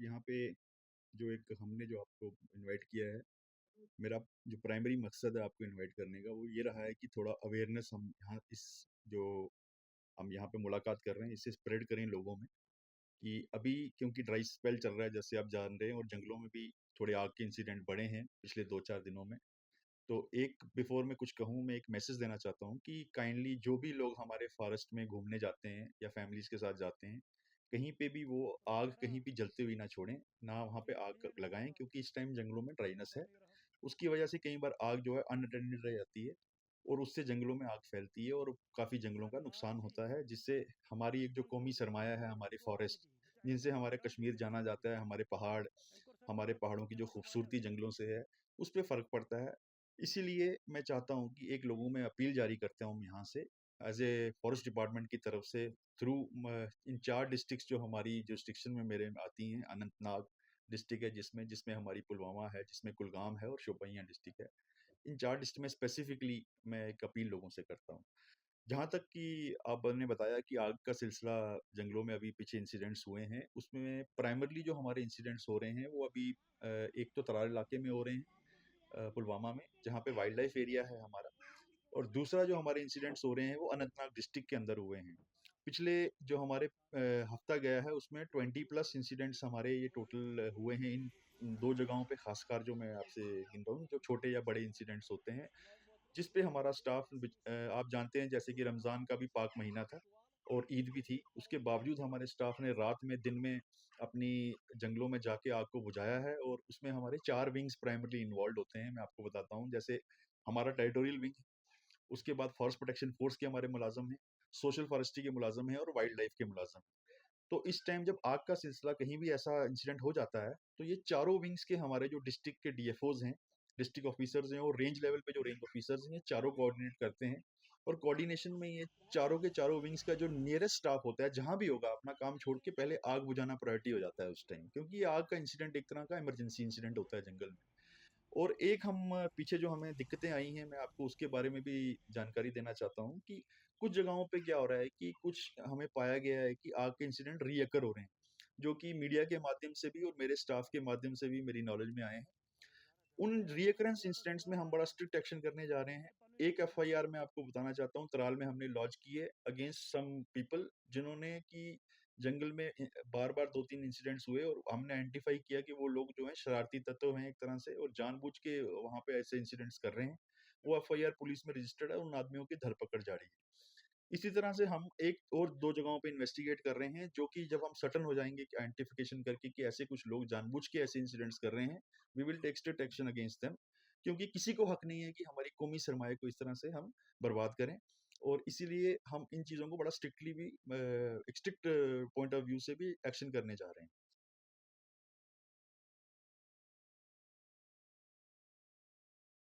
यहाँ पे जो आपको इनवाइट किया है, मेरा जो प्राइमरी मकसद है आपको इनवाइट करने का वो ये रहा है कि थोड़ा अवेयरनेस हम यहाँ इस जो हम यहाँ पे मुलाकात कर रहे हैं इससे स्प्रेड करें लोगों में कि अभी क्योंकि ड्राई स्पेल चल रहा है जैसे आप जान रहे हैं और जंगलों में भी थोड़े आग के इंसिडेंट बढ़े हैं पिछले 2-4 दिनों में। तो एक बिफोर मैं कुछ कहूँ, मैं एक मैसेज देना चाहता हूँ कि काइंडली जो भी लोग हमारे फॉरेस्ट में घूमने जाते हैं या फैमिलीज के साथ जाते हैं, कहीं पे भी वो आग कहीं भी जलती हुई ना छोड़ें, ना वहाँ पे आग लगाएं, क्योंकि इस टाइम जंगलों में ड्राइनेस है। उसकी वजह से कई बार आग जो है अनअटेंडेड रह जाती है और उससे जंगलों में आग फैलती है और काफ़ी जंगलों का नुकसान होता है, जिससे हमारी एक जो कौमी सरमाया है हमारे फॉरेस्ट, जिनसे हमारे कश्मीर जाना जाता है, हमारे पहाड़, हमारे पहाड़ों की जो खूबसूरती जंगलों से है, उस पे फ़र्क पड़ता है। इसीलिए मैं चाहता हूँ कि एक लोगों में अपील जारी करता हूँ यहाँ से, एज़ ए फॉरेस्ट डिपार्टमेंट की तरफ से, थ्रू इन 4 डिस्ट्रिक्ट्स जो हमारी जुरिस्डिक्शन में मेरे में आती हैं। अनंतनाग डिस्ट्रिक्ट है जिसमें जिसमें हमारी पुलवामा है, जिसमें कुलगाम है और शोपियां डिस्ट्रिक्ट है। इन 4 डिस्ट्रिक्ट में स्पेसिफिकली मैं एक अपील लोगों से करता हूँ। जहाँ तक कि आपने बताया कि आग का सिलसिला जंगलों में अभी पीछे इंसिडेंट्स हुए हैं, उसमें प्राइमरली जो हमारे इंसिडेंट्स हो रहे हैं वो अभी एक तो तरार इलाके में हो रहे हैं, पुलवामा में, जहाँ पे वाइल्ड लाइफ एरिया है हमारा, और दूसरा जो हमारे इंसिडेंट्स हो रहे हैं वो अनंतनाग डिस्ट्रिक्ट के अंदर हुए हैं। पिछले जो हमारे हफ्ता गया है उसमें 20 प्लस इंसिडेंट्स हमारे ये टोटल हुए हैं इन 2 जगहों पे, खासकर जो मैं आपसे गिन रहा हूँ, जो छोटे या बड़े इंसिडेंट्स होते हैं, जिस पे हमारा स्टाफ आप जानते हैं जैसे कि रमज़ान का भी पाक महीना था और ईद भी थी, उसके बावजूद हमारे स्टाफ ने रात में, दिन में अपनी जंगलों में जाके आग को बुझाया है और उसमें हमारे 4 विंग्स प्राइमरली इन्वॉल्व्ड होते हैं। मैं आपको बताता हूँ, जैसे हमारा टेरिटोरियल विंग, उसके बाद फॉरेस्ट प्रोटेक्शन फोर्स के हमारे मुलाज़िम हैं, सोशल फॉरेस्ट्री के मुलाज़िम हैं और वाइल्ड लाइफ के मुलाज़िम हैं। तो इस टाइम जब आग का सिलसिला कहीं भी ऐसा इंसिडेंट हो जाता है, तो ये चारों विंग्स के हमारे जो डिस्ट्रिक्ट के डीएफओज हैं, डिस्ट्रिक्ट ऑफिसर्स हैं और रेंज लेवल पे जो रेंज ऑफिसर्स हैं, ये चारों कोऑर्डिनेट करते हैं और कोऑर्डिनेशन में ये चारों के चारों विंग्स का जो नियरेस्ट स्टाफ होता है, जहां भी होगा, अपना काम छोड़ के पहले आग बुझाना प्रायोरिटी हो जाता है उस टाइम, क्योंकि ये आग का इंसिडेंट एक तरह का इमरजेंसी इंसिडेंट होता है जंगल में। और एक हम पीछे जो हमें दिक्कतें आई हैं, मैं आपको उसके बारे में भी जानकारी देना चाहता हूँ कि कुछ जगहों पे क्या हो रहा है कि कुछ हमें पाया गया है कि आग के इंसिडेंट रीअकर हो रहे हैं, जो कि मीडिया के माध्यम से भी और मेरे स्टाफ के माध्यम से भी मेरी नॉलेज में आए हैं। उन रिकरेंस इंसिडेंट्स में हम बड़ा स्ट्रिक्ट एक्शन करने जा रहे हैं। एक एफआईआर मैं आपको बताना चाहता हूँ, तराल में हमने लॉन्च की है अगेंस्ट सम पीपल, जिन्होंने कि जंगल में बार-बार 2-3 इंसिडेंट्स हुए और हमने आइडेंटिफाई किया कि वो लोग जो हैं शरारती तत्व हैं एक तरह से और जानबूझ के वहाँ पे ऐसे इंसिडेंट्स कर रहे हैं। वो एफआईआर पुलिस में रजिस्टर्ड है, उन आदमियों की धरपकड़ जारी है। इसी तरह से हम एक और 2 जगहों पे इन्वेस्टिगेट कर रहे हैं, जो कि जब हम सर्टेन हो जाएँगे कि आइडेंटिफिकेशन करके कि ऐसे कुछ लोग जानबूझ के ऐसे इंसिडेंट्स कर रहे हैं, we will take strict action against them, क्योंकि किसी को हक नहीं है कि हमारी कौमी सरमाए को इस तरह से हम बर्बाद करें। और इसीलिए हम इन चीज़ों को बड़ा स्ट्रिक्टली भी एक स्ट्रिक्ट पॉइंट ऑफ व्यू से भी एक्शन करने जा रहे हैं।